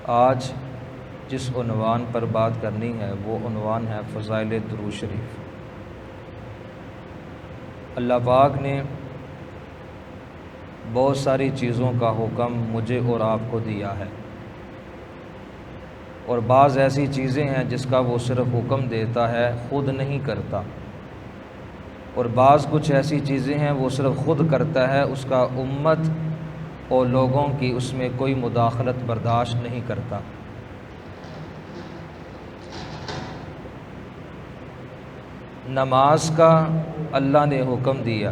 آج جس عنوان پر بات کرنی ہے وہ عنوان ہے فضائل درود شریف۔ اللہ پاک نے بہت ساری چیزوں کا حکم مجھے اور آپ کو دیا ہے، اور بعض ایسی چیزیں ہیں جس کا وہ صرف حکم دیتا ہے، خود نہیں کرتا، اور بعض کچھ ایسی چیزیں ہیں وہ صرف خود کرتا ہے، اس کا امت اور لوگوں کی اس میں کوئی مداخلت برداشت نہیں کرتا۔ نماز کا اللہ نے حکم دیا،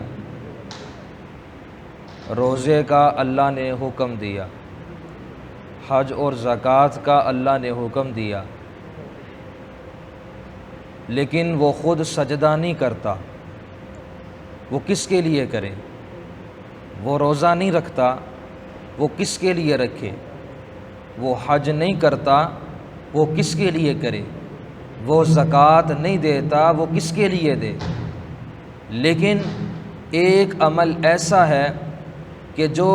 روزے کا اللہ نے حکم دیا، حج اور زکوٰۃ کا اللہ نے حکم دیا، لیکن وہ خود سجدہ نہیں کرتا۔ وہ کس کے لیے کرے؟ وہ روزہ نہیں رکھتا، وہ کس کے لیے رکھے؟ وہ حج نہیں کرتا، وہ کس کے لیے کرے؟ وہ زکوٰۃ نہیں دیتا، وہ کس کے لیے دے؟ لیکن ایک عمل ایسا ہے کہ جو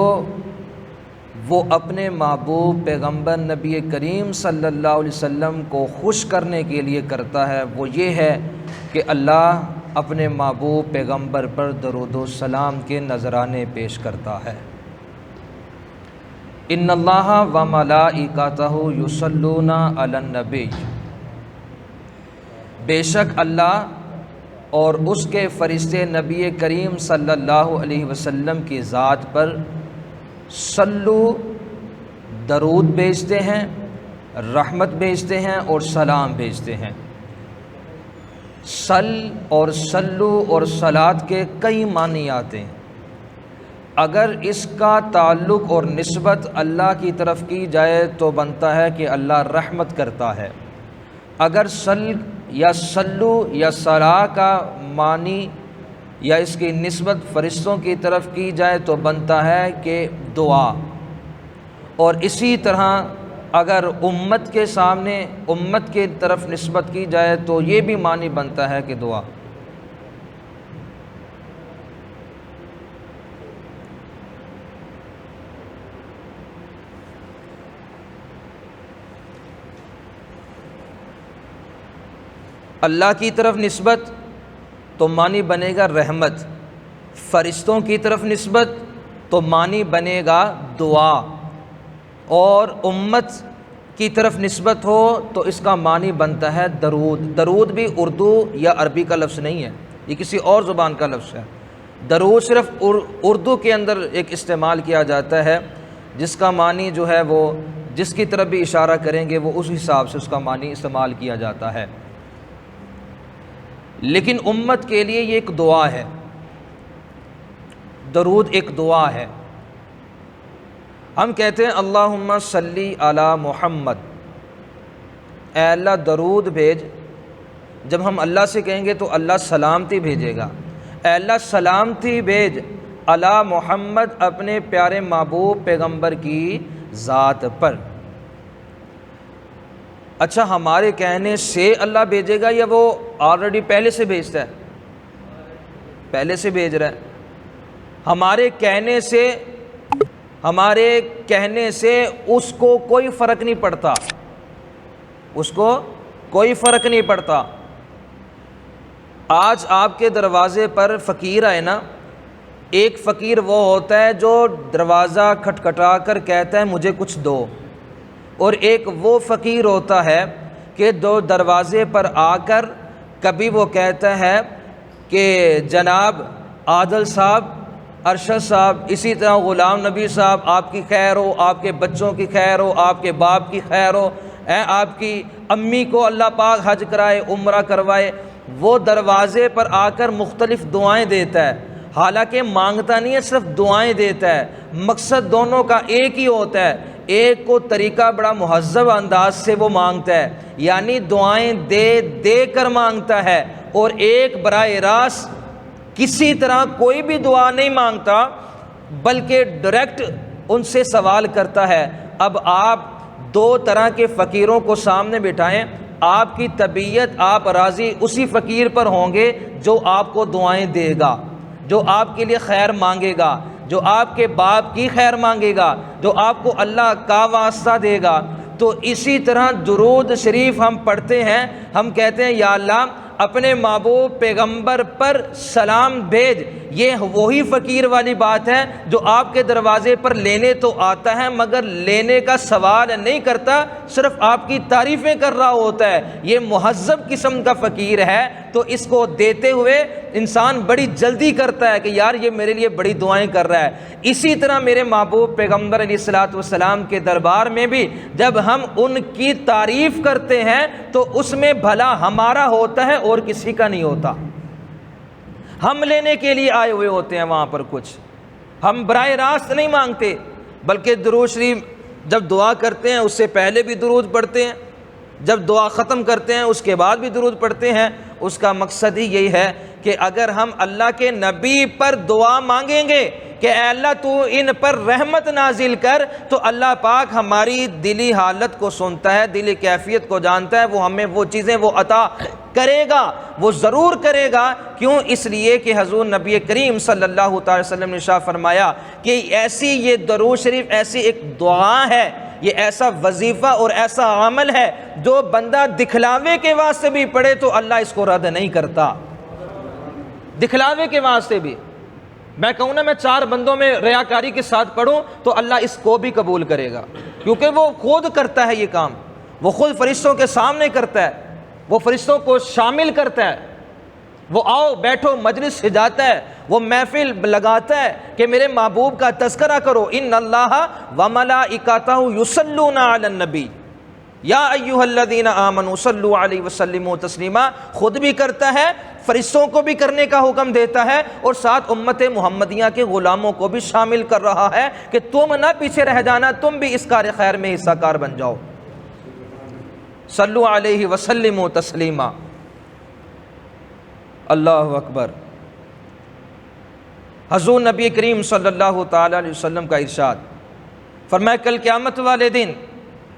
وہ اپنے محبوب پیغمبر نبی کریم صلی اللہ علیہ وسلم کو خوش کرنے کے لیے کرتا ہے، وہ یہ ہے کہ اللہ اپنے محبوب پیغمبر پر درود و سلام کے نذرانے پیش کرتا ہے۔ ان اللہ و ملائکتہ یصلون علی النبی، بے شک اللہ اور اس کے فرشتے نبی کریم صلی اللہ علیہ وسلم کی ذات پر صلو درود بھیجتے ہیں، رحمت بھیجتے ہیں اور سلام بھیجتے ہیں۔ صل اور صلو اور صلات کے کئی معنی آتے ہیں۔ اگر اس کا تعلق اور نسبت اللہ کی طرف کی جائے تو بنتا ہے کہ اللہ رحمت کرتا ہے۔ اگر صل یا صلو یا صلاح کا معنی یا اس کی نسبت فرشتوں کی طرف کی جائے تو بنتا ہے کہ دعا، اور اسی طرح اگر امت کے سامنے امت کی طرف نسبت کی جائے تو یہ بھی معنی بنتا ہے کہ دعا۔ اللہ کی طرف نسبت تو معنی بنے گا رحمت، فرشتوں کی طرف نسبت تو معنی بنے گا دعا، اور امت کی طرف نسبت ہو تو اس کا معنی بنتا ہے درود۔ درود بھی اردو یا عربی کا لفظ نہیں ہے، یہ کسی اور زبان کا لفظ ہے۔ درود صرف اردو کے اندر ایک استعمال کیا جاتا ہے، جس کا معنی جو ہے وہ جس کی طرف بھی اشارہ کریں گے وہ اس حساب سے اس کا معنی استعمال کیا جاتا ہے۔ لیکن امت کے لیے یہ ایک دعا ہے، درود ایک دعا ہے۔ ہم کہتے ہیں اللہم صلی علی محمد، اے اللہ درود بھیج۔ جب ہم اللہ سے کہیں گے تو اللہ سلامتی بھیجے گا، اے اللہ سلامتی بھیج علی محمد، اپنے پیارے محبوب پیغمبر کی ذات پر۔ اچھا، ہمارے کہنے سے اللہ بھیجے گا یا وہ آلریڈی پہلے سے بھیجتا ہے؟ پہلے سے بھیج رہا ہے۔ ہمارے کہنے سے اس کو کوئی فرق نہیں پڑتا، اس کو کوئی فرق نہیں پڑتا۔ آج آپ کے دروازے پر فقیر آئے نا، ایک فقیر وہ ہوتا ہے جو دروازہ کھٹکھٹا کر کہتا ہے مجھے کچھ دو، اور ایک وہ فقیر ہوتا ہے کہ دو دروازے پر آ کر کبھی وہ کہتا ہے کہ جناب عادل صاحب، ارشد صاحب، اسی طرح غلام نبی صاحب، آپ کی خیر ہو، آپ کے بچوں کی خیر ہو، آپ کے باپ کی خیر ہو، آپ کی امی کو اللہ پاک حج کرائے، عمرہ کروائے۔ وہ دروازے پر آ کر مختلف دعائیں دیتا ہے، حالانکہ مانگتا نہیں ہے، صرف دعائیں دیتا ہے۔ مقصد دونوں کا ایک ہی ہوتا ہے، ایک کو طریقہ بڑا مہذب انداز سے وہ مانگتا ہے، یعنی دعائیں دے دے کر مانگتا ہے، اور ایک براہ راست کسی طرح کوئی بھی دعا نہیں مانگتا بلکہ ڈائریکٹ ان سے سوال کرتا ہے۔ اب آپ دو طرح کے فقیروں کو سامنے بٹھائیں، آپ کی طبیعت آپ راضی اسی فقیر پر ہوں گے جو آپ کو دعائیں دے گا، جو آپ کے لیے خیر مانگے گا، جو آپ کے باپ کی خیر مانگے گا، جو آپ کو اللہ کا واسطہ دے گا۔ تو اسی طرح درود شریف ہم پڑھتے ہیں، ہم کہتے ہیں یا اللہ اپنے محبوب پیغمبر پر سلام بھیج۔ یہ وہی فقیر والی بات ہے جو آپ کے دروازے پر لینے تو آتا ہے مگر لینے کا سوال نہیں کرتا، صرف آپ کی تعریفیں کر رہا ہوتا ہے۔ یہ مہذب قسم کا فقیر ہے، تو اس کو دیتے ہوئے انسان بڑی جلدی کرتا ہے کہ یار یہ میرے لیے بڑی دعائیں کر رہا ہے۔ اسی طرح میرے محبوب پیغمبر علیہ الصلوۃ والسلام کے دربار میں بھی جب ہم ان کی تعریف کرتے ہیں تو اس میں بھلا ہمارا ہوتا ہے اور کسی کا نہیں ہوتا۔ ہم لینے کے لیے آئے ہوئے ہوتے ہیں وہاں پر، کچھ ہم براہ راست نہیں مانگتے، بلکہ درود شریف جب دعا کرتے ہیں اس سے پہلے بھی درود پڑھتے ہیں، جب دعا ختم کرتے ہیں اس کے بعد بھی درود پڑھتے ہیں۔ اس کا مقصد ہی یہی ہے کہ اگر ہم اللہ کے نبی پر دعا مانگیں گے کہ اے اللہ تو ان پر رحمت نازل کر، تو اللہ پاک ہماری دلی حالت کو سنتا ہے، دلی کیفیت کو جانتا ہے، وہ ہمیں وہ چیزیں وہ عطا کرے گا، وہ ضرور کرے گا۔ کیوں؟ اس لیے کہ حضور نبی کریم صلی اللہ تعالی وسلم نے ارشاد فرمایا کہ ایسی یہ درود شریف ایسی ایک دعا ہے، یہ ایسا وظیفہ اور ایسا عمل ہے جو بندہ دکھلاوے کے واسطے بھی پڑھے تو اللہ اس کو رد نہیں کرتا۔ دکھلاوے کے واسطے بھی، میں کہوں نا میں 4 بندوں میں ریاکاری کے ساتھ پڑھوں تو اللہ اس کو بھی قبول کرے گا، کیونکہ وہ خود کرتا ہے یہ کام، وہ خود فرشتوں کے سامنے کرتا ہے، وہ فرشتوں کو شامل کرتا ہے، وہ آؤ بیٹھو مجلس سجاتا ہے، وہ محفل لگاتا ہے کہ میرے محبوب کا تذکرہ کرو، ان اللہ وملائکتہ یصلون علی النبی یا ایھا الذین آمنوا صلوا علیہ وسلموا تسلیما۔ خود بھی کرتا ہے، فرشتوں کو بھی کرنے کا حکم دیتا ہے، اور ساتھ امت محمدیہ کے غلاموں کو بھی شامل کر رہا ہے کہ تم نہ پیچھے رہ جانا، تم بھی اس کار خیر میں حصہ کار بن جاؤ۔ صلوا علیہ وسلموا تسلیما۔ اللہ اکبر۔ حضور نبی کریم صلی اللہ تعالی علیہ وسلم کا ارشاد فرمایا کل قیامت والے دن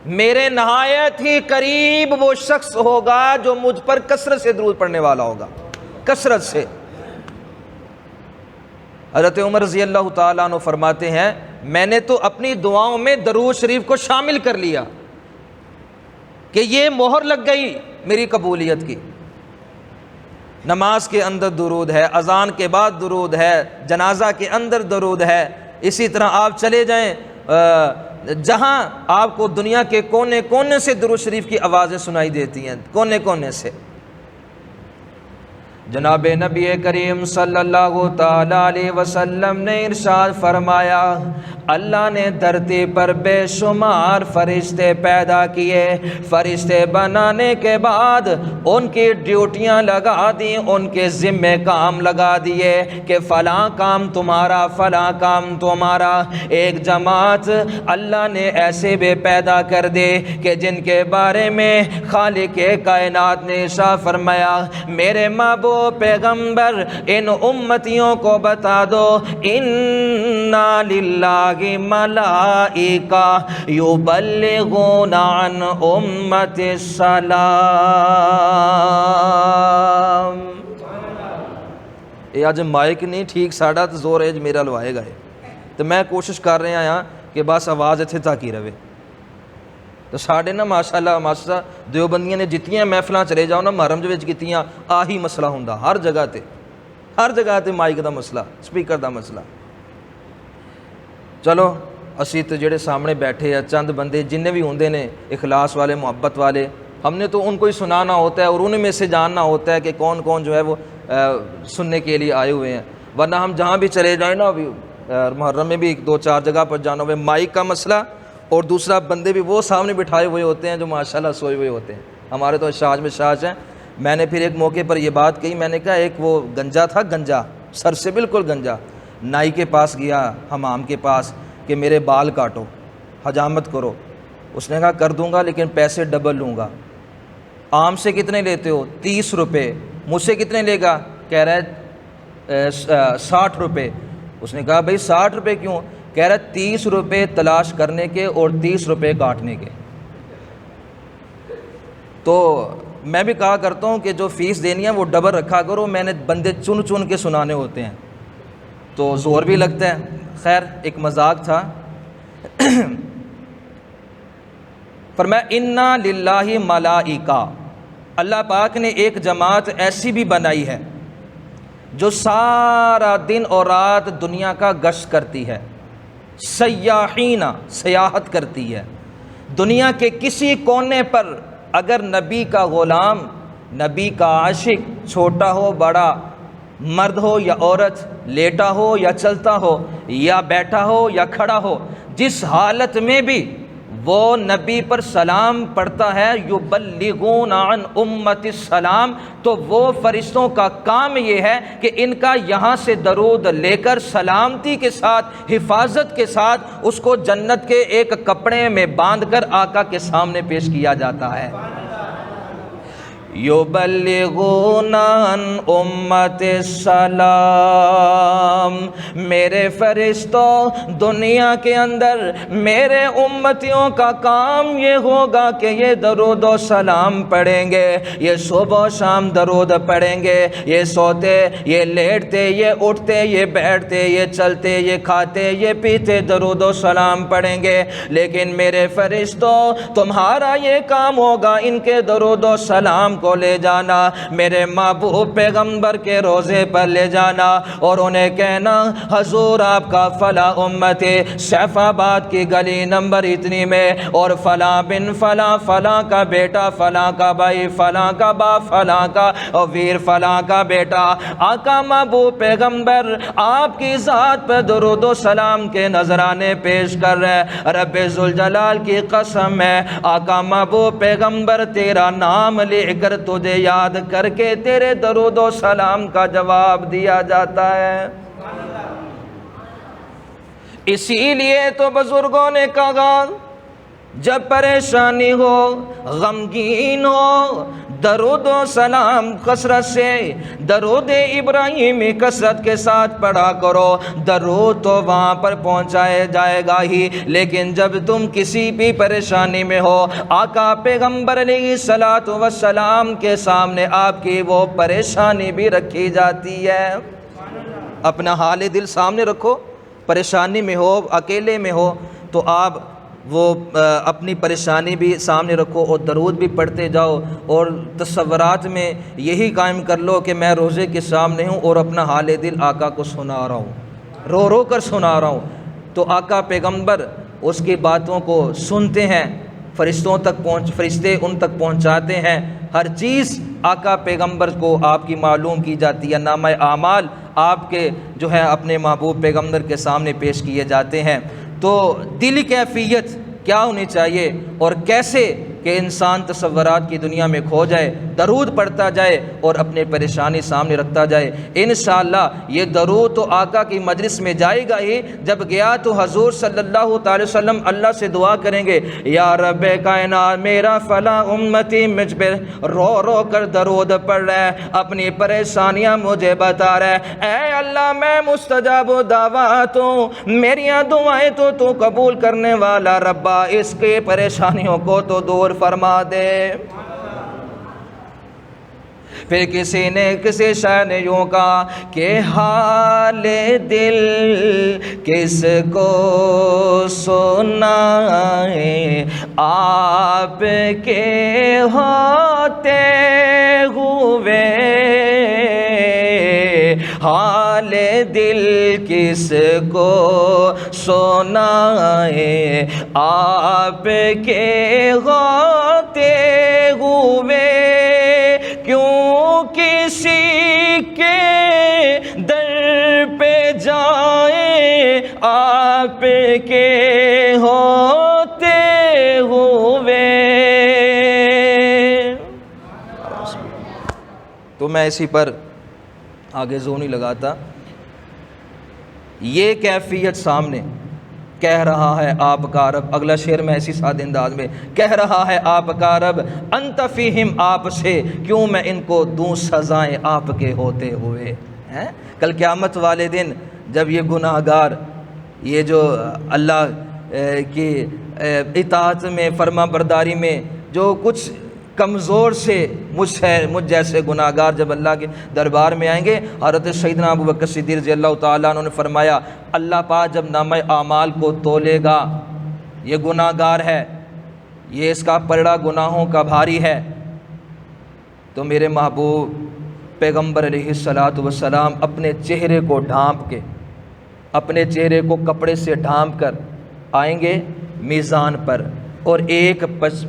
میرے نہایت ہی قریب وہ شخص ہوگا جو مجھ پر کثرت سے درود پڑھنے والا ہوگا، کثرت سے۔ حضرت عمر رضی اللہ تعالیٰ عنہ فرماتے ہیں میں نے تو اپنی دعاؤں میں درود شریف کو شامل کر لیا کہ یہ مہر لگ گئی میری قبولیت کی۔ نماز کے اندر درود ہے، اذان کے بعد درود ہے، جنازہ کے اندر درود ہے، اسی طرح آپ چلے جائیں جہاں آپ کو دنیا کے کونے کونے سے درود شریف کی آوازیں سنائی دیتی ہیں، کونے کونے سے۔ جناب نبی کریم صلی اللہ تعالی علیہ وسلم نے ارشاد فرمایا اللہ نے دھرتی پر بے شمار فرشتے پیدا کیے، فرشتے بنانے کے بعد ان کی ڈیوٹیاں لگا دی، ان کے ذمہ کام لگا دیے کہ فلاں کام تمہارا، فلاں کام تمہارا۔ ایک جماعت اللہ نے ایسے بھی پیدا کر دے کہ جن کے بارے میں خالق کائنات نے ارشاد فرمایا میرے محبوب پیغمبر ان امتیوں کو بتا دو انا للہ ملائکہ یبلغون عن امت السلام۔ یہ آج مائک نہیں ٹھیک ساڑا تو زور ہے میرا لوائے گا، تو میں کوشش کر رہا ہاں کہ بس آواز اتنے تک ہی رہے۔ تو ساڑھے نا ماشاءاللہ دیوبندیاں نے جتنیاں محفلاں چلے جاؤ نا محرم جو کیتیاں آہی مسئلہ ہوندا، ہر جگہ تے مائک دا مسئلہ، سپیکر دا مسئلہ۔ چلو اسی تو جڑے سامنے بیٹھے ہیں چند بندے جن بھی ہوندے نے اخلاص والے، محبت والے، ہم نے تو ان کو ہی سنانا ہوتا ہے اور ان میں سے جاننا ہوتا ہے کہ کون کون جو ہے وہ سننے کے لیے آئے ہوئے ہیں، ورنہ ہم جہاں بھی چلے جائیں نا، ابھی محرم میں بھی 2-4 جگہ پر جانا ہوئے، مائک کا مسئلہ اور دوسرا بندے بھی وہ سامنے بٹھائے ہوئے ہوتے ہیں جو ماشاءاللہ سوئے ہوئے ہوتے ہیں۔ ہمارے تو شاج میں شاج ہیں۔ میں نے پھر ایک موقع پر یہ بات کہی، میں نے کہا ایک وہ گنجا تھا، گنجا سر سے بالکل گنجا، نائی کے پاس گیا، حمام کے پاس کہ میرے بال کاٹو، حجامت کرو۔ اس نے کہا کر دوں گا لیکن پیسے ڈبل لوں گا۔ عام سے کتنے لیتے ہو؟ 30 روپے۔ مجھ سے کتنے لے گا؟ کہہ رہا ہے 60 روپے۔ اس نے کہا بھائی 60 روپے کیوں؟ کہہ رہا ہے 30 روپے تلاش کرنے کے اور 30 روپے کاٹنے کے۔ تو میں بھی کہا کرتا ہوں کہ جو فیس دینی ہے وہ ڈبل رکھا کرو، میں نے بندے چن چن کے سنانے ہوتے ہیں تو زور بھی لگتا ہے۔ خیر ایک مذاق تھا۔ فرمایا انا للہ ملائکہ، اللہ پاک نے ایک جماعت ایسی بھی بنائی ہے جو سارا دن اور رات دنیا کا گشت کرتی ہے، سیاحین، سیاحت کرتی ہے، دنیا کے کسی کونے پر اگر نبی کا غلام، نبی کا عاشق، چھوٹا ہو بڑا، مرد ہو یا عورت، لیٹا ہو یا چلتا ہو یا بیٹھا ہو یا کھڑا ہو، جس حالت میں بھی وہ نبی پر سلام پڑھتا ہے، یبلغون عن امت السلام، تو وہ فرشتوں کا کام یہ ہے کہ ان کا یہاں سے درود لے کر سلامتی کے ساتھ، حفاظت کے ساتھ اس کو جنت کے ایک کپڑے میں باندھ کر آقا کے سامنے پیش کیا جاتا ہے۔ یبلغون عن امت السلام، میرے فرشتوں دنیا کے اندر میرے امتیوں کا کام یہ ہوگا کہ یہ درود و سلام پڑھیں گے، یہ صبح و شام درود پڑھیں گے، یہ سوتے، یہ لیٹتے، یہ اٹھتے، یہ بیٹھتے، یہ چلتے، یہ کھاتے، یہ پیتے، درود و سلام پڑھیں گے۔ لیکن میرے فرشتوں تمہارا یہ کام ہوگا ان کے درود و سلام کو لے جانا، میرے محبوب پیغمبر کے روزے پر لے جانا اور انہیں کہنا حضور آپ کا فلاں امت سیف آباد کی گلی نمبر اتنی میں، اور فلاں بن فلاں، فلاں کا بیٹا، فلاں کا بھائی، فلاں کا باپ، فلاں کا اور ویر فلاں کا بیٹا، آقا محبوب پیغمبر آپ کی ذات پہ درود و سلام کے نذرانے پیش کر رہے۔ رب ذوالجلال کی قسم ہے آقا محبوب پیغمبر تیرا نام لے کر تجھے یاد کر کے تیرے درود و سلام کا جواب دیا جاتا ہے۔ اسی لیے تو بزرگوں نے کہا جب پریشانی ہو، غمگین ہو، درود و سلام کثرت سے، درود ابراہیمی کثرت کے ساتھ پڑھا کرو، درود تو وہاں پر پہنچایا جائے گا ہی، لیکن جب تم کسی بھی پریشانی میں ہو، آقا پیغمبر علیہ الصلوۃ والسلام کے سامنے آپ کی وہ پریشانی بھی رکھی جاتی ہے۔ اپنا حال دل سامنے رکھو، پریشانی میں ہو، اکیلے میں ہو تو آپ وہ اپنی پریشانی بھی سامنے رکھو اور درود بھی پڑھتے جاؤ، اور تصورات میں یہی قائم کر لو کہ میں روزے کے سامنے ہوں اور اپنا حال دل آقا کو سنا رہا ہوں، رو رو کر سنا رہا ہوں، تو آقا پیغمبر اس کی باتوں کو سنتے ہیں، فرشتے ان تک پہنچاتے ہیں، ہر چیز آقا پیغمبر کو آپ کی معلوم کی جاتی ہے، نامہ اعمال آپ کے جو ہے اپنے محبوب پیغمبر کے سامنے پیش کیے جاتے ہیں۔ تو دلی کیفیت کیا ہونی چاہیے اور کیسے کہ انسان تصورات کی دنیا میں کھو جائے، درود پڑھتا جائے اور اپنے پریشانی سامنے رکھتا جائے۔ انشاءاللہ یہ درود تو آقا کی مجلس میں جائے گا ہی، جب گیا تو حضور صلی اللہ تعالی وسلم اللہ سے دعا کریں گے، یا رب کائنات میرا فلاں امتی مجھ پہ رو رو کر درود پڑھ رہا ہے، اپنی پریشانیاں مجھے بتا رہا ہے، اے اللہ میں مستجاب دعوات ہوں، میریاں دعائیں تو قبول کرنے والا ربا، اس کے پریشانیوں کو تو دور فرما دے۔ پھر کسی نے کسی شاعر نے یوں کہا کہ حال دل کس کو سنائے آپ کے ہوتے ہوئے، حال دل کس کو سنائے آپ کے ہوتے ہوئے، کیوں کسی کے در پہ جائیں آپ کے ہوتے ہوئے۔ تو میں اسی پر آگے زور نہیں لگاتا، یہ کیفیت سامنے کہہ رہا ہے آپ کا رب، اگلا شعر میں ایسی سادہ انداز میں کہہ رہا ہے آپ کا رب، انت فیہم آپ سے کیوں میں ان کو دوں سزائیں آپ کے ہوتے ہوئے۔ کل قیامت والے دن جب یہ گناہ گار، یہ جو اللہ کی اطاعت میں، فرما برداری میں جو کچھ کمزور سے مجھ جیسے گناہ گار جب اللہ کے دربار میں آئیں گے، حضرت سیدنا ابوبکر صدیق رضی اللہ تعالیٰ عنہ نے فرمایا اللہ پاک جب نامہ اعمال کو تولے گا، یہ گناہ گار ہے، یہ اس کا پلڑا گناہوں کا بھاری ہے۔ تو میرے محبوب پیغمبر علیہ الصلاۃ والسلام اپنے چہرے کو ڈھانپ کے، اپنے چہرے کو کپڑے سے ڈھانپ کر آئیں گے میزان پر، اور ایک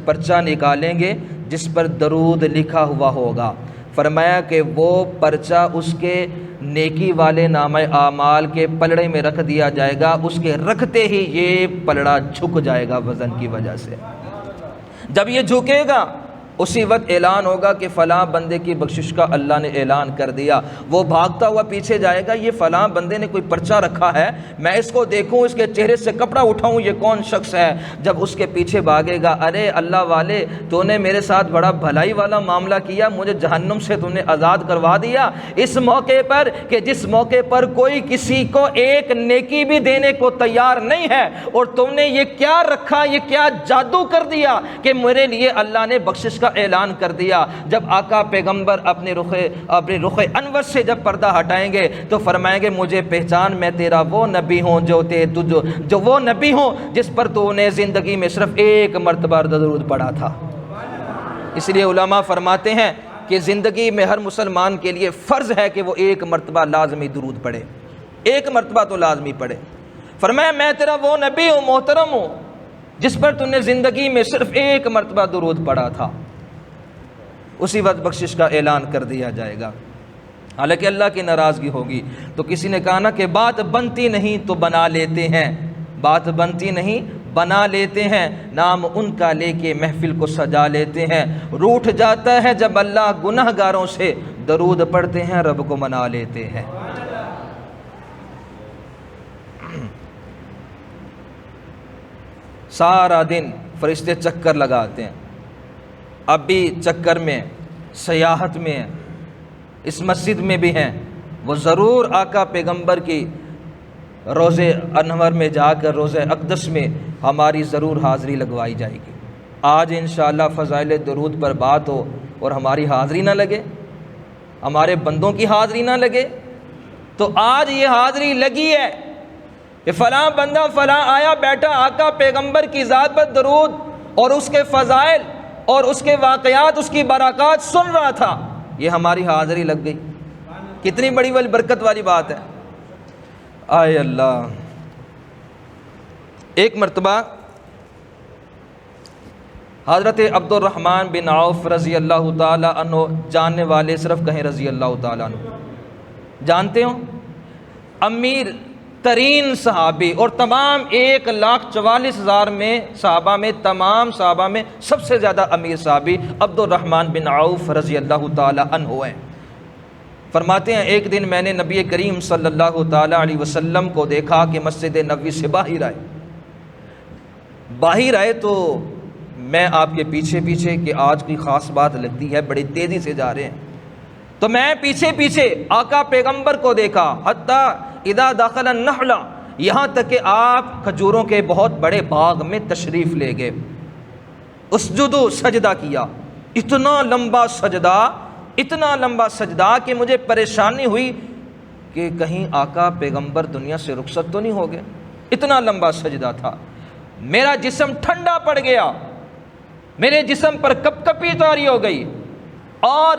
پرچہ نکالیں گے جس پر درود لکھا ہوا ہوگا۔ فرمایا کہ وہ پرچہ اس کے نیکی والے نامہ اعمال کے پلڑے میں رکھ دیا جائے گا، اس کے رکھتے ہی یہ پلڑا جھک جائے گا وزن کی وجہ سے۔ جب یہ جھکے گا اسی وقت اعلان ہوگا کہ فلاں بندے کی بخشش کا اللہ نے اعلان کر دیا۔ وہ بھاگتا ہوا پیچھے جائے گا، یہ فلاں بندے نے کوئی پرچہ رکھا ہے، میں اس کو دیکھوں، اس کے چہرے سے کپڑا اٹھاؤں، یہ کون شخص ہے؟ جب اس کے پیچھے بھاگے گا، ارے اللہ والے تو نے میرے ساتھ بڑا بھلائی والا معاملہ کیا، مجھے جہنم سے تو نے آزاد کروا دیا اس موقع پر کہ جس موقع پر کوئی کسی کو ایک نیکی بھی دینے کو تیار نہیں ہے، اور تم نے یہ کیا رکھا، یہ کیا جادو کر دیا کہ میرے لیے اللہ نے بخشش کا اعلان کر دیا۔ جب آقا پیغمبر اپنے رخ انور سے جب پردہ ہٹائیں گے تو فرمائیں گے مجھے پہچان، میں تیرا وہ نبی ہوں جو وہ نبی ہوں جس پر تو نے زندگی میں صرف ایک مرتبہ درود پڑھا تھا۔ اس لیے علماء فرماتے ہیں کہ زندگی میں ہر مسلمان کے لیے فرض ہے کہ وہ ایک مرتبہ لازمی درود پڑھے، ایک مرتبہ تو لازمی پڑھے۔ فرمایا میں تیرا وہ نبی ہوں، محترم ہوں، جس پر تو نے زندگی میں صرف ایک مرتبہ درود پڑھا تھا۔ اسی وقت بخشش کا اعلان کر دیا جائے گا۔ حالانکہ اللہ کی ناراضگی ہوگی۔ تو کسی نے کہا نا کہ بات بنتی نہیں تو بنا لیتے ہیں، بات بنتی نہیں بنا لیتے ہیں، نام ان کا لے کے محفل کو سجا لیتے ہیں۔ روٹھ جاتا ہے جب اللہ گناہ گاروں سے، درود پڑھتے ہیں رب کو منا لیتے ہیں۔ سارا دن فرشتے چکر لگاتے ہیں، اب بھی چکر میں، سیاحت میں ہیں، اس مسجد میں بھی ہیں، وہ ضرور آقا پیغمبر کی روضے انور میں جا کر روضہ اقدس میں ہماری ضرور حاضری لگوائی جائے گی۔ آج انشاءاللہ فضائل درود پر بات ہو اور ہماری حاضری نہ لگے، ہمارے بندوں کی حاضری نہ لگے، تو آج یہ حاضری لگی ہے کہ فلاں بندہ فلاں آیا بیٹھا آقا پیغمبر کی ذات پر درود اور اس کے فضائل اور اس کے واقعات، اس کی برکات سن رہا تھا، یہ ہماری حاضری لگ گئی۔ کتنی بڑی برکت والی بات ہے۔ آئے اللہ! ایک مرتبہ حضرت عبد الرحمن بن عوف رضی اللہ تعالی عنہ، جاننے والے صرف کہیں رضی اللہ تعالی عنہ، جانتے ہو امیر ترین صحابی اور تمام 1,44,000 میں صحابہ میں، تمام صحابہ میں سب سے زیادہ امیر صحابی عبد الرحمن بن عوف رضی اللہ تعالی عنہ ہیں۔ فرماتے ہیں ایک دن میں نے نبی کریم صلی اللہ تعالی علیہ وسلم کو دیکھا کہ مسجد نبوی سے باہر آئے تو میں آپ کے پیچھے پیچھے کہ آج کوئی خاص بات لگتی ہے، بڑی تیزی سے جا رہے ہیں، تو میں پیچھے پیچھے آقا پیغمبر کو دیکھا، حتیٰ اذا دخل النحل، یہاں تک کہ آپ کھجوروں کے بہت بڑے باغ میں تشریف لے گئے۔ اسجدوا، سجدہ کیا، اتنا لمبا سجدہ کہ مجھے پریشانی ہوئی کہ کہیں آقا پیغمبر دنیا سے رخصت تو نہیں ہو گئے، اتنا لمبا سجدہ تھا۔ میرا جسم ٹھنڈا پڑ گیا، میرے جسم پر کپ کپی طاری ہو گئی، اور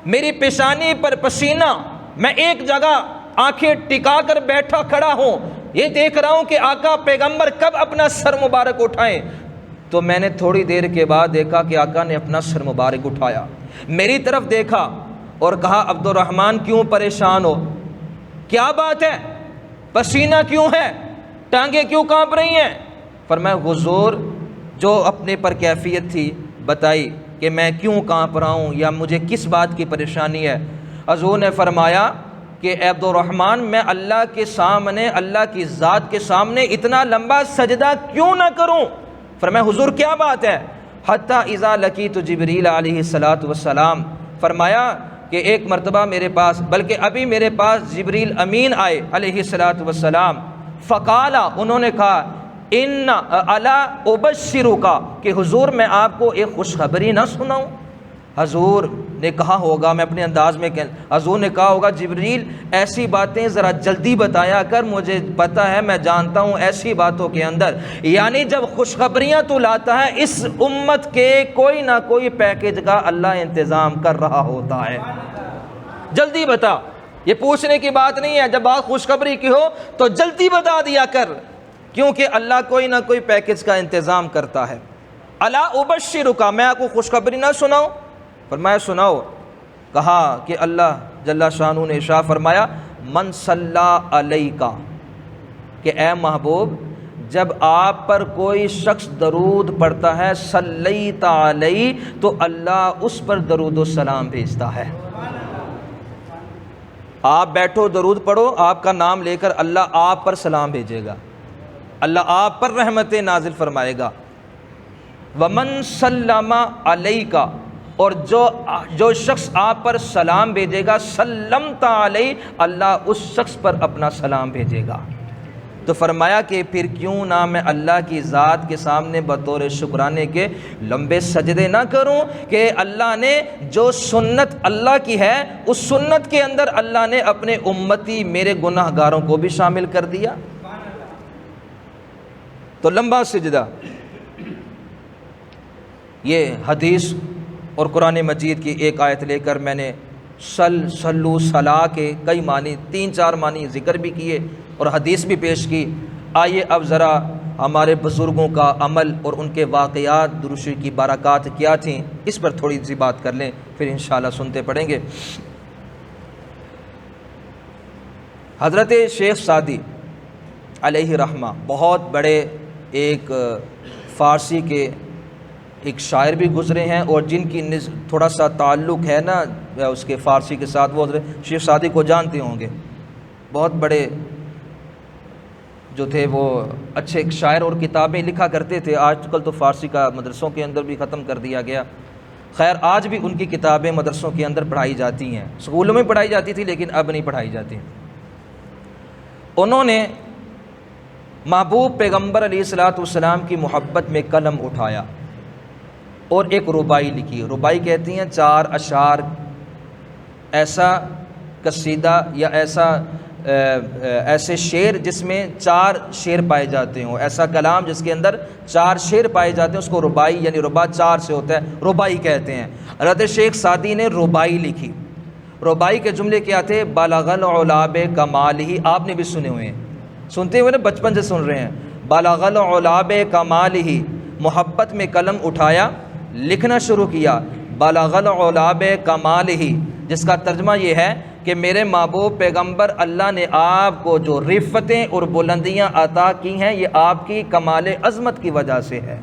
میری پیشانی پر پسینہ، میں ایک جگہ آنکھیں ٹکا کر بیٹھا کھڑا ہوں، یہ دیکھ رہا ہوں کہ آقا پیغمبر کب اپنا سر مبارک اٹھائیں۔ تو میں نے تھوڑی دیر کے بعد دیکھا کہ آقا نے اپنا سر مبارک اٹھایا، میری طرف دیکھا اور کہا عبد الرحمن کیوں پریشان ہو، کیا بات ہے، پسینہ کیوں ہے، ٹانگیں کیوں کانپ رہی ہیں؟ فرمایا حضور جو اپنے پر کیفیت تھی بتائی کہ میں کیوں کانپ رہا ہوں یا مجھے کس بات کی پریشانی ہے۔ حضور نے فرمایا کہ عبد الرحمن میں اللہ کے سامنے، اللہ کی ذات کے سامنے اتنا لمبا سجدہ کیوں نہ کروں؟ فرمایا حضور کیا بات ہے؟ حتیٰ اذا لقیت جبریل علیہ السلام، فرمایا کہ ایک مرتبہ میرے پاس، بلکہ ابھی میرے پاس جبریل امین آئے علیہ السلام، فقالا، انہوں نے کہا ان الا ابشرک، کہ حضور میں آپ کو ایک خوشخبری نہ سناؤں؟ حضور نے کہا ہوگا، میں اپنے انداز میں حضور نے کہا ہوگا جبریل ایسی باتیں ذرا جلدی بتایا کر، مجھے پتہ ہے، میں جانتا ہوں ایسی باتوں کے اندر، یعنی جب خوشخبریاں تو لاتا ہے اس امت کے کوئی نہ کوئی پیکج کا اللہ انتظام کر رہا ہوتا ہے، جلدی بتا، یہ پوچھنے کی بات نہیں ہے، جب بات خوشخبری کی ہو تو جلدی بتا دیا کر، کیونکہ اللہ کوئی نہ کوئی پیکج کا انتظام کرتا ہے۔ الا ابشرک، میں آپ کو خوشخبری نہ سناؤں؟ فرمایا سناؤ۔ کہا کہ اللہ جل شانہ نے ارشاد فرمایا من صلی علیک، کہ اے محبوب جب آپ پر کوئی شخص درود پڑھتا ہے صلیت علیہ، تو اللہ اس پر درود و سلام بھیجتا ہے۔ آپ بیٹھو درود پڑھو، آپ کا نام لے کر اللہ آپ پر سلام بھیجے گا، اللہ آپ پر رحمتیں نازل فرمائے گا۔ ومن سلم علیک، اور جو شخص آپ پر سلام بھیجے گا سلمت علیہ، اللہ اس شخص پر اپنا سلام بھیجے گا۔ تو فرمایا کہ پھر کیوں نہ میں اللہ کی ذات کے سامنے بطور شکرانے کے لمبے سجدے نہ کروں، کہ اللہ نے جو سنت اللہ کی ہے اس سنت کے اندر اللہ نے اپنے امتی میرے گناہ گاروں کو بھی شامل کر دیا۔ تو لمبا سجدہ، یہ حدیث اور قرآن مجید کی ایک آیت لے کر میں نے سلو صلاح کے کئی معنی، 3-4 معنی ذکر بھی کیے اور حدیث بھی پیش کی۔ آئیے اب ذرا ہمارے بزرگوں کا عمل اور ان کے واقعات، درود شریف کی برکات کیا تھیں، اس پر تھوڑی سی بات کر لیں، پھر انشاءاللہ سنتے پڑھیں گے۔ حضرت شیخ سعدی علیہ رحمہ بہت بڑے ایک فارسی کے ایک شاعر بھی گزرے ہیں، اور جن کی تھوڑا سا تعلق ہے نا اس کے فارسی کے ساتھ، وہ حضرت شیخ سعدی کو جانتے ہوں گے، بہت بڑے جو تھے وہ اچھے ایک شاعر اور کتابیں لکھا کرتے تھے۔ آج کل تو فارسی کا مدرسوں کے اندر بھی ختم کر دیا گیا، خیر آج بھی ان کی کتابیں مدرسوں کے اندر پڑھائی جاتی ہیں، اسکولوں میں پڑھائی جاتی تھی لیکن اب نہیں پڑھائی جاتی۔ انہوں نے محبوب پیغمبر علیہ الصلوۃ والسلام کی محبت میں قلم اٹھایا اور ایک ربائی لکھی۔ ربائی کہتی ہیں 4 اشعار، ایسا قصیدہ یا ایسے شعر جس میں 4 شعر پائے جاتے ہوں، ایسا کلام جس کے اندر 4 شعر پائے جاتے ہیں، اس کو ربائی، یعنی ربا 4 سے ہوتا ہے، ربائی کہتے ہیں۔ حضرت شیخ سعدی نے ربائی لکھی۔ ربائی کے جملے کیا تھے؟ بلغ العلا بکمالہ، آپ نے بھی سنے ہوئے ہیں، سنتے ہوئے نا، بچپن سے سن رہے ہیں۔ بلغ العلا بکمالہ، محبت میں قلم اٹھایا، لکھنا شروع کیا، بلغ العلا بکمالہ، جس کا ترجمہ یہ ہے کہ میرے محبوب پیغمبر اللہ نے آپ کو جو رفتیں اور بلندیاں عطا کی ہیں یہ آپ کی کمال عظمت کی وجہ سے ہے۔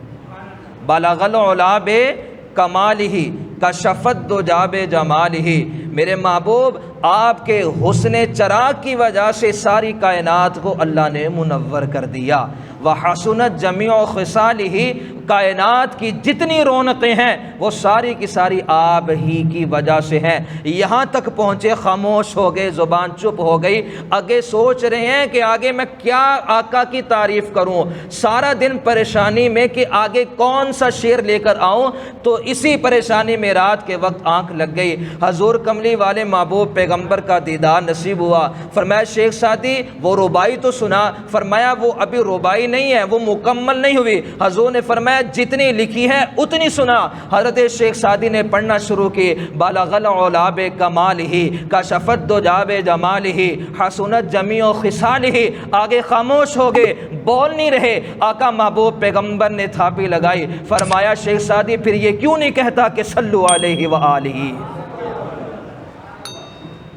بلغ العلا بکمالہ کشف الدجی بجمالہ، میرے محبوب آپ کے حسن چراغ کی وجہ سے ساری کائنات کو اللہ نے منور کر دیا۔ وحسنت جمیع خصالہ، کائنات کی جتنی رونقیں ہیں وہ ساری کی ساری آپ ہی کی وجہ سے ہیں۔ یہاں تک پہنچے خاموش ہو گئے، زبان چپ ہو گئی، آگے سوچ رہے ہیں کہ آگے میں کیا آقا کی تعریف کروں، سارا دن پریشانی میں کہ آگے کون سا شعر لے کر آؤں، تو اسی پریشانی میں رات کے وقت آنکھ لگ گئی، حضور کملی والے محبوب پیغمبر کا دیدار نصیب ہوا۔ فرمایا شیخ سعدی وہ ربائی تو سنا، فرمایا وہ ابھی ربائی نہیں ہے، وہ مکمل نہیں ہوئی۔ حضور نے فرمایا جتنی لکھی ہے اتنی سنا۔ حضرت شیخ سعدی نے پڑھنا شروع کی، بلغ العلا بکمالہ کشف الدجی بجمالہ حسنت جمیع خصالہ، آگے خاموش ہو گئے، بول نہیں رہے۔ آقا محبوب پیغمبر نے تھاپی لگائی، فرمایا شیخ سعدی پھر یہ کیوں نہیں کہتا کہ صلو علیہ وآلہ۔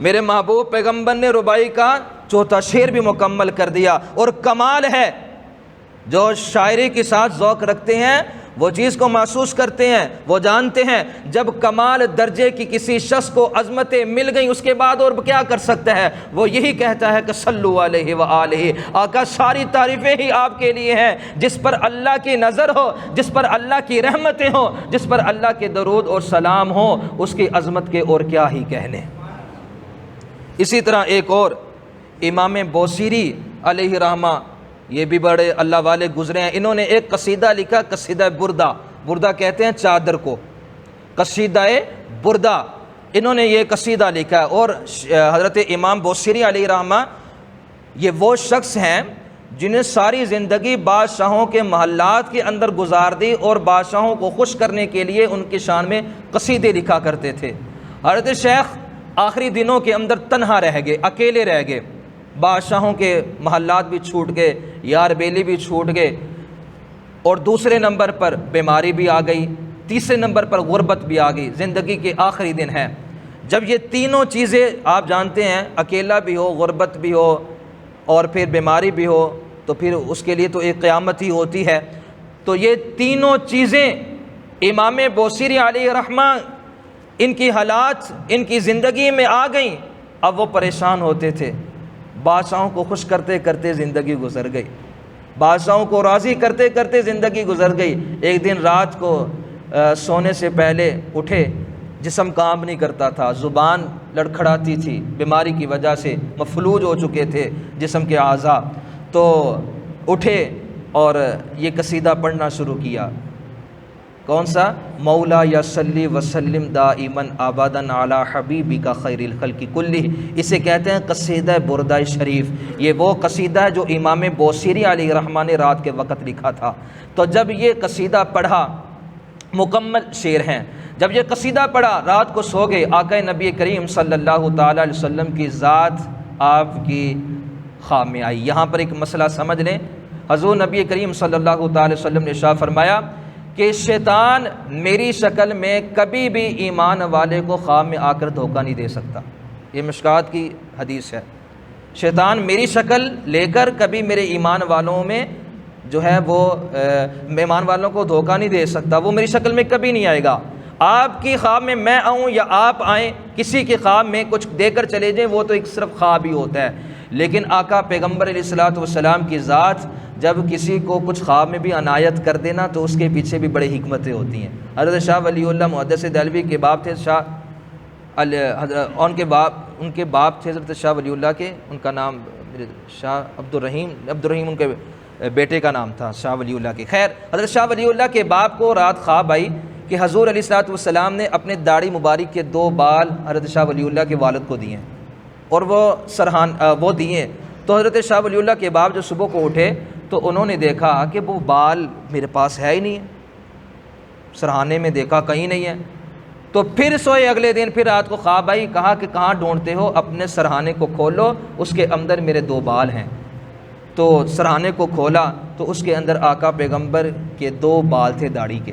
میرے محبوب پیغمبر نے ربائی کا 4تھا شعر بھی مکمل کر دیا۔ اور کمال ہے، جو شاعری کے ساتھ ذوق رکھتے ہیں وہ چیز کو محسوس کرتے ہیں، وہ جانتے ہیں جب کمال درجے کی کسی شخص کو عظمتیں مل گئیں اس کے بعد اور کیا کر سکتا ہے، وہ یہی کہتا ہے کہ صلو علیہ وآلہ۔ آقا ساری تعریفیں ہی آپ کے لیے ہیں، جس پر اللہ کی نظر ہو، جس پر اللہ کی رحمتیں ہوں، جس پر اللہ کے درود اور سلام ہو، اس کی عظمت کے اور کیا ہی کہنے۔ اسی طرح ایک اور امام بوصیری علیہ رحمہ، یہ بھی بڑے اللہ والے گزرے ہیں، انہوں نے ایک قصیدہ لکھا، قصیدہ بردہ، بردہ کہتے ہیں چادر کو، قصیدہ بردہ، انہوں نے یہ قصیدہ لکھا ہے۔ اور حضرت امام بوصیری علیہ رحمہ یہ وہ شخص ہیں جنہیں ساری زندگی بادشاہوں کے محلات کے اندر گزار دی اور بادشاہوں کو خوش کرنے کے لیے ان کی شان میں قصیدے لکھا کرتے تھے۔ حضرت شیخ آخری دنوں کے اندر تنہا رہ گئے، اکیلے رہ گئے، بادشاہوں کے محلات بھی چھوٹ گئے، یار بیلی بھی چھوٹ گئے، اور دوسرے نمبر پر بیماری بھی آ گئی، تیسرے نمبر پر غربت بھی آ گئی، زندگی کے آخری دن ہیں۔ جب یہ تینوں چیزیں آپ جانتے ہیں، اکیلا بھی ہو، غربت بھی ہو اور پھر بیماری بھی ہو، تو پھر اس کے لیے تو ایک قیامت ہی ہوتی ہے۔ تو یہ تینوں چیزیں امام بوصیری علیہ رحمہ ان کی حالات ان کی زندگی میں آ گئیں۔ اب وہ پریشان ہوتے تھے، بادشاہوں کو خوش کرتے کرتے زندگی گزر گئی، بادشاہوں کو راضی کرتے کرتے زندگی گزر گئی۔ ایک دن رات کو سونے سے پہلے اٹھے، جسم کام نہیں کرتا تھا، زبان لڑکھڑاتی تھی، بیماری کی وجہ سے مفلوج ہو چکے تھے جسم کے اعضاء۔ تو اٹھے اور یہ قصیدہ پڑھنا شروع کیا۔ کون سا؟ مولا یا صلی وسلم دائما ابدا علی حبیبک خیر الخلق کلہ، اسے کہتے ہیں قصیدہ بردہ شریف۔ یہ وہ قصیدہ ہے جو امام بوصیری علیہ رحمہ نے رات کے وقت لکھا تھا۔ تو جب یہ قصیدہ پڑھا، مکمل شعر ہیں، جب یہ قصیدہ پڑھا رات کو سو گئے۔ آقا نبی کریم صلی اللہ تعالی علیہ وسلم کی ذات آپ کی خواب میں آئی۔ یہاں پر ایک مسئلہ سمجھ لیں، حضور نبی کریم صلی اللہ تعالی علیہ وسلم نے ارشاد فرمایا کہ شیطان میری شکل میں کبھی بھی ایمان والے کو خواب میں آ کر دھوکہ نہیں دے سکتا۔ یہ مشکات کی حدیث ہے۔ شیطان میری شکل لے کر کبھی میرے ایمان والوں میں جو ہے وہ ایمان والوں کو دھوکہ نہیں دے سکتا، وہ میری شکل میں کبھی نہیں آئے گا۔ آپ کی خواب میں میں آؤں یا آپ آئیں، کسی کے خواب میں کچھ دے کر چلے جائیں، وہ تو ایک صرف خواب ہی ہوتا ہے۔ لیکن آقا پیغمبر علیہ الصلوۃ والسلام کی ذات جب کسی کو کچھ خواب میں بھی عنایت کر دینا تو اس کے پیچھے بھی بڑی حکمتیں ہوتی ہیں۔ حضرت شاہ ولی اللہ محدث دہلوی کے باپ تھے، ان کے باپ تھے حضرت شاہ ولی اللہ کے، ان کا نام شاہ عبد الرحیم ان کے بیٹے کا نام تھا شاہ ولی اللہ کے۔ خیر، حضرت شاہ ولی اللہ کے باپ کو رات خواب آئی کہ حضور علیہ الصلوۃ والسلام نے اپنے داڑھی مبارک کے 2 بال حضرت شاہ ولی اللہ کے والد کو دیے، اور وہ دیے۔ تو حضرت شاہ ولی اللہ کے باپ جو صبح کو اٹھے تو انہوں نے دیکھا کہ وہ بال میرے پاس ہے ہی نہیں ہے، سرہانے میں دیکھا کہیں نہیں ہے۔ تو پھر سوئے، اگلے دن پھر رات کو خواب آئی، کہا کہ کہاں ڈھونڈتے ہو؟ اپنے سرہانے کو کھولو، اس کے اندر میرے 2 بال ہیں۔ تو سرہانے کو کھولا تو اس کے اندر آقا پیغمبر کے 2 بال تھے داڑھی کے۔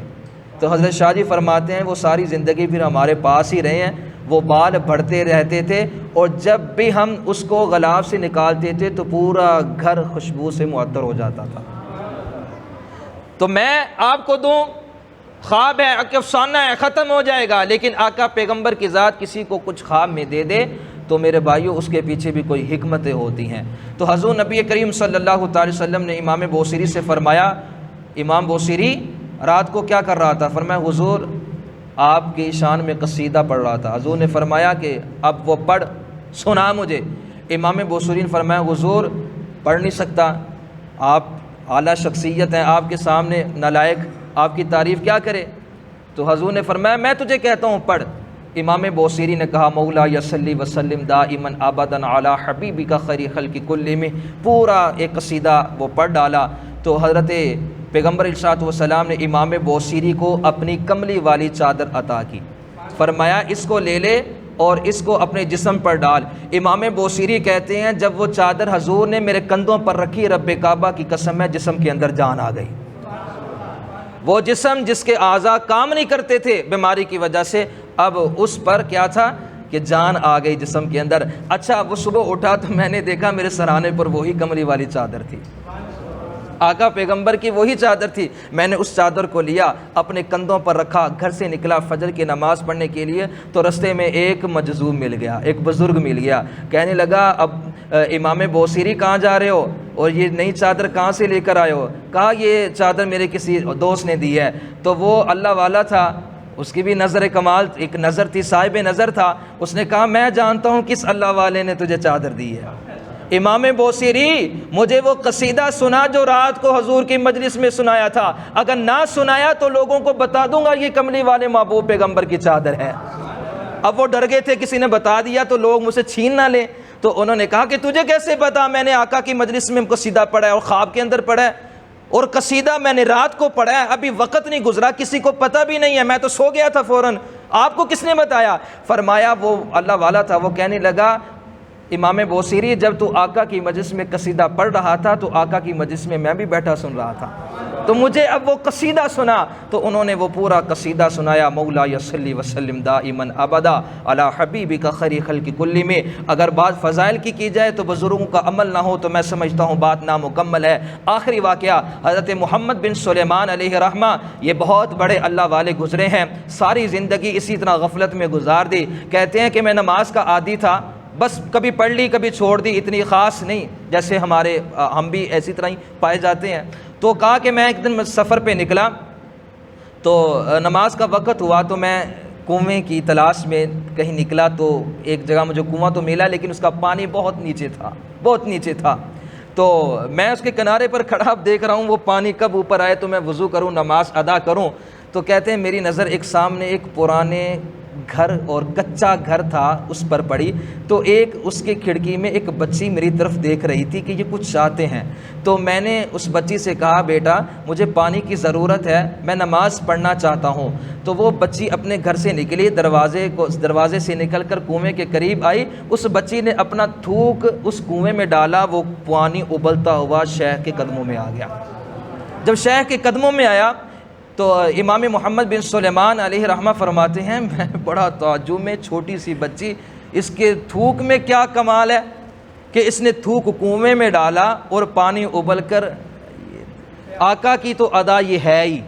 تو حضرت شاہ جی فرماتے ہیں وہ ساری زندگی پھر ہمارے پاس ہی رہے ہیں، وہ بال بڑھتے رہتے تھے، اور جب بھی ہم اس کو غلاف سے نکالتے تھے تو پورا گھر خوشبو سے معطر ہو جاتا تھا۔ تو میں آپ کو دوں، خواب ہے، افسانہ ہے، ختم ہو جائے گا، لیکن آقا پیغمبر کی ذات کسی کو کچھ خواب میں دے دے تو میرے بھائیوں اس کے پیچھے بھی کوئی حکمتیں ہوتی ہیں۔ تو حضور نبی کریم صلی اللہ تعالی وسلم نے امام بوصیری سے فرمایا، امام بوصیری رات کو کیا کر رہا تھا؟ فرمایا حضور آپ کی شان میں قصیدہ پڑھ رہا تھا۔ حضور نے فرمایا کہ اب وہ پڑھ سنا مجھے۔ امام بوصیری نے فرمایا حضور پڑھ نہیں سکتا، آپ اعلیٰ شخصیت ہیں، آپ کے سامنے نالائق آپ کی تعریف کیا کرے؟ تو حضور نے فرمایا میں تجھے کہتا ہوں پڑھ۔ امام بوصیری نے کہا مولا یصلی وسلم دائما ابدا علی حبیبک خیر خلق کل، میں پورا ایک قصیدہ وہ پڑھ ڈالا۔ تو حضرت پیغمبر علیہ الصلوۃ والسلام نے امام بوصیری کو اپنی کملی والی چادر عطا کی، فرمایا اس کو لے لے اور اس کو اپنے جسم پر ڈال۔ امام بوصیری کہتے ہیں جب وہ چادر حضور نے میرے کندھوں پر رکھی، رب کعبہ کی قسم ہے جسم کے اندر جان آ گئی۔ وہ جسم جس کے اعضاء کام نہیں کرتے تھے بیماری کی وجہ سے، اب اس پر کیا تھا کہ جان آ گئی جسم کے اندر۔ اچھا وہ صبح اٹھا تو میں نے دیکھا میرے سرانے پر وہی کملی والی چادر تھی، آقا پیغمبر کی وہی چادر تھی۔ میں نے اس چادر کو لیا، اپنے کندھوں پر رکھا، گھر سے نکلا فجر کی نماز پڑھنے کے لیے، تو رستے میں ایک مجذوب مل گیا، ایک بزرگ مل گیا، کہنے لگا اب امام بوصیری کہاں جا رہے ہو اور یہ نئی چادر کہاں سے لے کر آئے ہو؟ کہا یہ چادر میرے کسی دوست نے دی ہے۔ تو وہ اللہ والا تھا، اس کی بھی نظر کمال، ایک نظر تھی، صاحب نظر تھا، اس نے کہا میں جانتا ہوں کس اللہ والے نے تجھے چادر دی ہے۔ امام بوصیری مجھے وہ قصیدہ سنا جو رات کو حضور کی مجلس میں سنایا تھا، اگر نہ سنایا تو لوگوں کو بتا دوں گا یہ کملی والے محبوب پیغمبر کی چادر ہے۔ اب وہ ڈر گئے تھے کسی نے بتا دیا تو لوگ مجھ سے چھین نہ لیں، تو انہوں نے کہا کہ تجھے کیسے پتا؟ میں نے آقا کی مجلس میں قصیدہ پڑھا ہے اور خواب کے اندر پڑھا ہے، اور قصیدہ میں نے رات کو پڑھا ہے، ابھی وقت نہیں گزرا، کسی کو پتہ بھی نہیں ہے، میں تو سو گیا تھا فوراً، آپ کو کس نے بتایا؟ فرمایا وہ اللہ والا تھا، وہ کہنے لگا امام بوصیری جب تو آقا کی مجلس میں قصیدہ پڑھ رہا تھا تو آقا کی مجلس میں میں بھی بیٹھا سن رہا تھا، تو مجھے اب وہ قصیدہ سنا، تو انہوں نے وہ پورا قصیدہ سنایا، مولا یصلی وسلم دائما ابدا علی حبیبک خیر خلق کل میں۔ اگر بات فضائل کی جائے تو بزرگوں کا عمل نہ ہو تو میں سمجھتا ہوں بات نامکمل ہے۔ آخری واقعہ حضرت محمد بن سلیمان علیہ رحمہ، یہ بہت بڑے اللہ والے گزرے ہیں، ساری زندگی اسی طرح غفلت میں گزار دی۔ کہتے ہیں کہ میں نماز کا عادی تھا، بس کبھی پڑھ لی کبھی چھوڑ دی، اتنی خاص نہیں، جیسے ہم بھی ایسی طرح ہی پائے جاتے ہیں۔ تو کہا کہ میں ایک دن سفر پہ نکلا تو نماز کا وقت ہوا تو میں کنویں کی تلاش میں کہیں نکلا، تو ایک جگہ مجھے کنواں تو ملا لیکن اس کا پانی بہت نیچے تھا، تو میں اس کے کنارے پر کھڑا اب دیکھ رہا ہوں وہ پانی کب اوپر آئے تو میں وضو کروں نماز ادا کروں۔ تو کہتے ہیں میری نظر ایک سامنے ایک پرانے گھر اور کچا گھر تھا اس پر پڑی، تو ایک اس کے کھڑکی میں ایک بچی میری طرف دیکھ رہی تھی کہ یہ کچھ چاہتے ہیں، تو میں نے اس بچی سے کہا بیٹا مجھے پانی کی ضرورت ہے، میں نماز پڑھنا چاہتا ہوں۔ تو وہ بچی اپنے گھر سے نکلی، دروازے سے نکل کر کنویں کے قریب آئی، اس بچی نے اپنا تھوک اس کنویں میں ڈالا، وہ پانی ابلتا ہوا شیخ کے قدموں میں آ گیا۔ جب شیخ کے قدموں میں آیا تو امام محمد بن سلیمان علیہ رحمہ فرماتے ہیں میں بڑا تعجب میں، چھوٹی سی بچی، اس کے تھوک میں کیا کمال ہے کہ اس نے تھوک کنویں میں ڈالا اور پانی ابل کر، آقا کی تو ادا یہ ہے ہی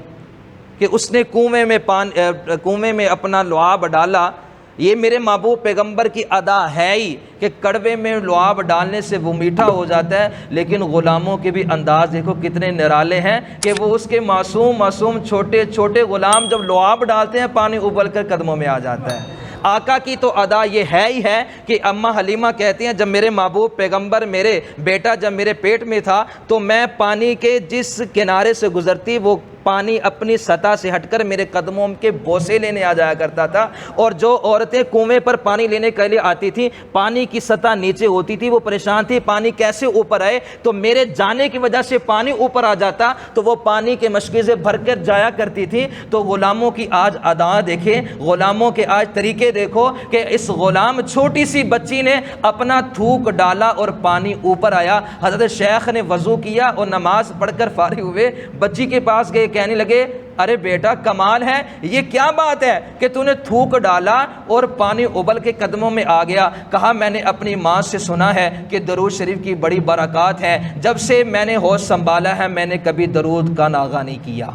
کہ اس نے کنویں میں اپنا لعاب ڈالا، یہ میرے محبوب پیغمبر کی ادا ہے ہی کہ کڑوے میں لعاب ڈالنے سے وہ میٹھا ہو جاتا ہے، لیکن غلاموں کے بھی انداز دیکھو کتنے نرالے ہیں کہ وہ اس کے معصوم چھوٹے چھوٹے غلام جب لعاب ڈالتے ہیں پانی ابل کر قدموں میں آ جاتا ہے۔ آقا کی تو ادا یہ ہے ہی ہے کہ اماں حلیمہ کہتی ہیں جب میرے محبوب پیغمبر میرے بیٹا جب میرے پیٹ میں تھا تو میں پانی کے جس کنارے سے گزرتی وہ پانی اپنی سطح سے ہٹ کر میرے قدموں کے بوسے لینے آ جایا کرتا تھا، اور جو عورتیں کنویں پر پانی لینے کے لیے آتی تھیں پانی کی سطح نیچے ہوتی تھی، وہ پریشان تھی پانی کیسے اوپر آئے، تو میرے جانے کی وجہ سے پانی اوپر آ جاتا تو وہ پانی کے مشکیزیں بھر کر جایا کرتی تھی۔ تو غلاموں کی آج ادا دیکھیں، غلاموں کے آج طریقے دیکھو کہ اس غلام چھوٹی سی بچی نے اپنا تھوک ڈالا اور پانی اوپر آیا۔ حضرت شیخ نے وضو کیا اور نماز پڑھ کر فارغ ہوئے، بچی کے پاس گئے، کہنے لگے ارے بیٹا کمال ہے، یہ کیا بات ہے کہ تو نے تھوک ڈالا اور پانی ابل کے قدموں میں آ گیا؟ کہا میں نے اپنی ماں سے سنا ہے کہ درود شریف کی بڑی برکات ہے، جب سے میں نے ہوش سنبھالا ہے میں نے کبھی درود کا ناغہ نہیں کیا۔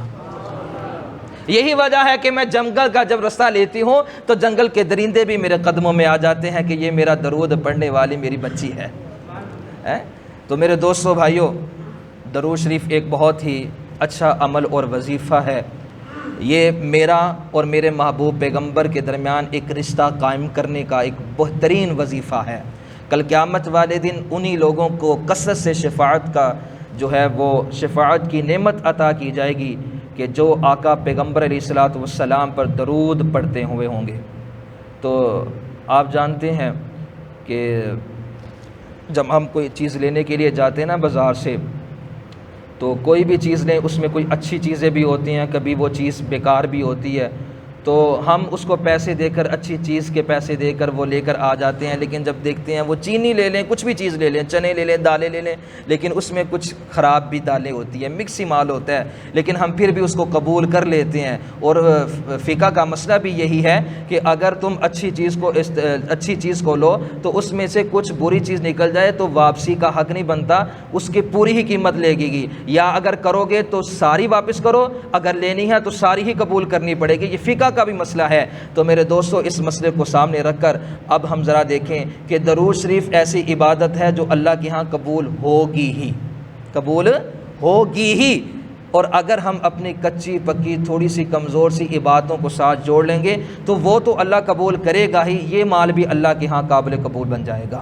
یہی وجہ ہے کہ میں جنگل کا جب رستہ لیتی ہوں تو جنگل کے درندے بھی میرے قدموں میں آ جاتے ہیں کہ یہ میرا درود پڑھنے والی میری بچی ہے۔ تو میرے دوستو بھائیو، درود شریف ایک بہت ہی اچھا عمل اور وظیفہ ہے، یہ میرا اور میرے محبوب پیغمبر کے درمیان ایک رشتہ قائم کرنے کا ایک بہترین وظیفہ ہے۔ کل قیامت والے دن انہی لوگوں کو کثرت سے شفاعت کا جو ہے وہ شفاعت کی نعمت عطا کی جائے گی کہ جو آقا پیغمبر علیہ الصلوۃ والسلام پر درود پڑھتے ہوئے ہوں گے۔ تو آپ جانتے ہیں کہ جب ہم کوئی چیز لینے کے لیے جاتے ہیں نا بازار سے، تو کوئی بھی چیز لیں اس میں کوئی اچھی چیزیں بھی ہوتی ہیں، کبھی وہ چیز بیکار بھی ہوتی ہے، تو ہم اس کو پیسے دے کر اچھی چیز کے پیسے دے کر وہ لے کر آ جاتے ہیں، لیکن جب دیکھتے ہیں وہ چینی لے لیں، کچھ بھی چیز لے لیں، چنے لے لیں، دالیں لے لیں، لیکن اس میں کچھ خراب بھی دالیں ہوتی ہیں، مکسی مال ہوتا ہے، لیکن ہم پھر بھی اس کو قبول کر لیتے ہیں۔ اور فقہ کا مسئلہ بھی یہی ہے کہ اگر تم اچھی چیز کو لو تو اس میں سے کچھ بری چیز نکل جائے تو واپسی کا حق نہیں بنتا، اس کی پوری ہی قیمت لے گی، یا اگر کرو گے تو ساری واپس کرو، اگر لینی ہے تو ساری ہی قبول کرنی پڑے گی، یہ فقہ کا بھی مسئلہ ہے۔ تو میرے دوستو اس مسئلے کو سامنے رکھ کر اب ہم ذرا دیکھیں کہ درود شریف ایسی عبادت ہے جو اللہ کے ہاں قبول ہوگی ہی، اور اگر ہم اپنی کچی پکی تھوڑی سی کمزور سی عبادتوں کو ساتھ جوڑ لیں گے تو وہ تو اللہ قبول کرے گا ہی، یہ مال بھی اللہ کے ہاں قابل قبول بن جائے گا۔